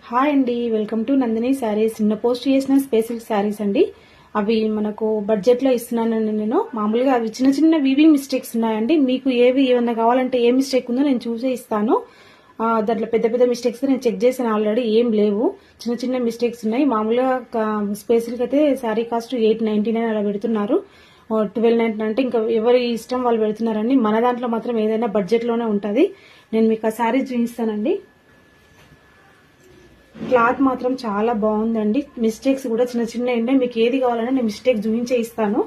Hi అండి, welcome to Nandini saris. నిన్న post చేసిన స్పెషల్ శారీస్ అండి. అవి మనకు బడ్జెట్లో ఇస్తున్నానండి. నేను మామూలుగా అవి చిన్న చిన్న వీవింగ్ మిస్టేక్స్ ఉన్నాయండి. మీకు ఏమన్నా కావాలంటే ఏ మిస్టేక్ ఉందో నేను చూసే ఇస్తాను. దాంట్లో పెద్ద పెద్ద మిస్టేక్స్ నేను చెక్ చేసాను, ఆల్రెడీ ఏం లేవు. చిన్న చిన్న మిస్టేక్స్ ఉన్నాయి. మామూలుగా స్పెషల్కి అయితే శారీ కాస్ట్ 899 అలా పెడుతున్నారు. 1299 అంటే ఇంకా ఎవరి ఇష్టం వాళ్ళు పెడుతున్నారండి. మన దాంట్లో మాత్రం ఏదైనా బడ్జెట్లోనే ఉంటుంది. నేను మీకు ఆ శారీ చూపిస్తానండి. క్లాత్ మాత్రం చాలా బాగుందండి. మిస్టేక్స్ కూడా చిన్న చిన్న ఉన్నాయి. మీకు ఏది కావాలన్నా నేను మిస్టేక్ చూపించే ఇస్తాను.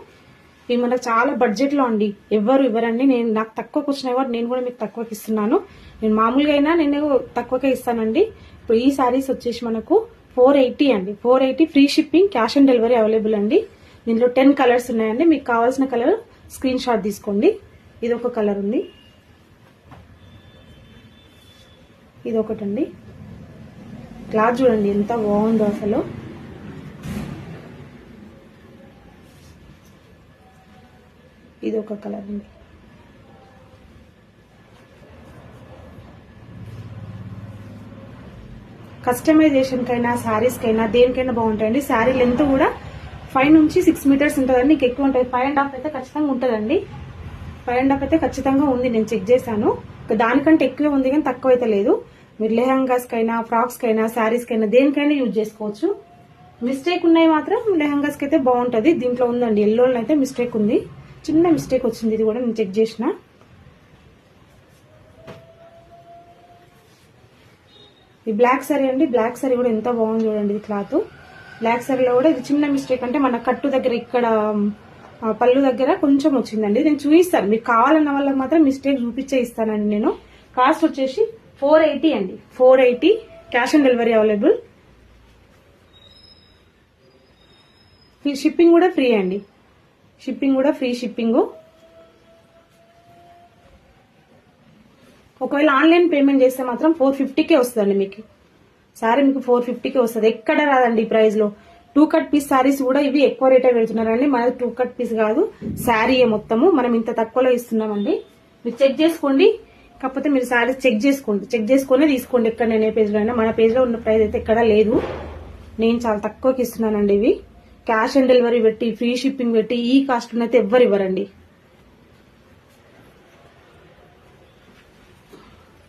ఇవి మనకు చాలా బడ్జెట్లో అండి. ఇవ్వరండి. నాకు తక్కువకి వచ్చినాయి కాబట్టి నేను కూడా మీకు తక్కువకి ఇస్తున్నాను. నేను మామూలుగా అయినా నేను తక్కువకే ఇస్తానండి. ఇప్పుడు ఈ శారీస్ వచ్చేసి మనకు 480 అండి. 480 free shipping, cash on delivery available అండి. దీనిలో 10 కలర్స్ ఉన్నాయండి. మీకు కావాల్సిన కలర్ స్క్రీన్ షాట్ తీసుకోండి. ఇది ఒక కలర్ ఉంది, ఇది ఒకటండి. క్లాత్ చూడండి ఎంత బాగుందో అసలు. ఇది ఒక కలర్ అండి. కస్టమైజేషన్ కైనా శారీస్ కైనా దేనికైనా బాగుంటాయండి. శారీ లెంత్ కూడా 5 నుంచి 6 మీటర్స్ ఉంటుందండి. నీకు ఎక్కువ ఉంటుంది. 5.5 అయితే ఖచ్చితంగా ఉంటుందండి. 5.5 అయితే ఖచ్చితంగా ఉంది, నేను చెక్ చేశాను. దానికంటే ఎక్కువే ఉంది కానీ తక్కువ అయితే లేదు. మీరు లెహంగాస్ కైనా, ఫ్రాక్స్ కైనా, శారీస్ కైనా దేనికైనా యూజ్ చేసుకోవచ్చు. మిస్టేక్ ఉన్నాయి మాత్రం లెహంగాస్కి అయితే బాగుంటుంది. దీంట్లో ఉందండి, ఎల్లోలో అయితే మిస్టేక్ ఉంది, చిన్న మిస్టేక్ వచ్చింది. ఇది కూడా నేను చెక్ చేసిన. ఈ బ్లాక్ సారీ అండి. బ్లాక్ సారీ కూడా ఎంత బాగుంది చూడండి. ఇది క్లాత్ బ్లాక్ సారీలో కూడా ఇది చిన్న మిస్టేక్ అంటే మన కట్టు దగ్గర ఇక్కడ పళ్ళు దగ్గర కొంచెం వచ్చిందండి. నేను చూపిస్తాను, మీకు కావాలన్న వాళ్ళకి మాత్రం మిస్టేక్ చూపించే ఇస్తానండి నేను. కాస్ట్ వచ్చేసి 480 అండి. 480 cash on delivery available. Shipping కూడా ఫ్రీ అండి. షిప్పింగ్ కూడా ఫ్రీ షిప్పింగ్. ఒకవేళ ఆన్లైన్ పేమెంట్ చేస్తే మాత్రం 450కే వస్తుందండి. మీకు సారీ మీకు 450కే వస్తుంది. ఎక్కడ రాదండి ఈ ప్రైస్ లో. 2 కట్ పీస్ సారీస్ కూడా ఇవి ఎక్కువ రేటే పెడుతున్నారండి. మనది 2 కట్ పీస్ కాదు, శారీయే మొత్తము. మనం ఇంత తక్కువలో ఇస్తున్నామండి. మీరు చెక్ చేసుకోండి. కాకపోతే మీరు శారీస్ చెక్ చేసుకొని తీసుకోండి. ఎక్కడ నేను ఏ పేజ్లో అయినా. మన పేజ్లో ఉన్న ప్రైస్ అయితే ఎక్కడా లేదు. నేను చాలా తక్కువకి ఇస్తున్నానండి. ఇవి క్యాష్ ఆన్ డెలివరీ పెట్టి, ఫ్రీ షిప్పింగ్ పెట్టి ఈ కాస్ట్ అయితే ఎవ్వరు ఇవ్వరండి.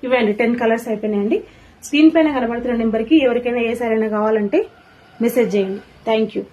ఇవ్వండి 10 కలర్స్ అయిపోయినాయండి. స్క్రీన్ పైన కనబడుతున్న నెంబర్కి ఎవరికైనా ఏ సారీ అయినా కావాలంటే మెసేజ్ చేయండి. Thank you.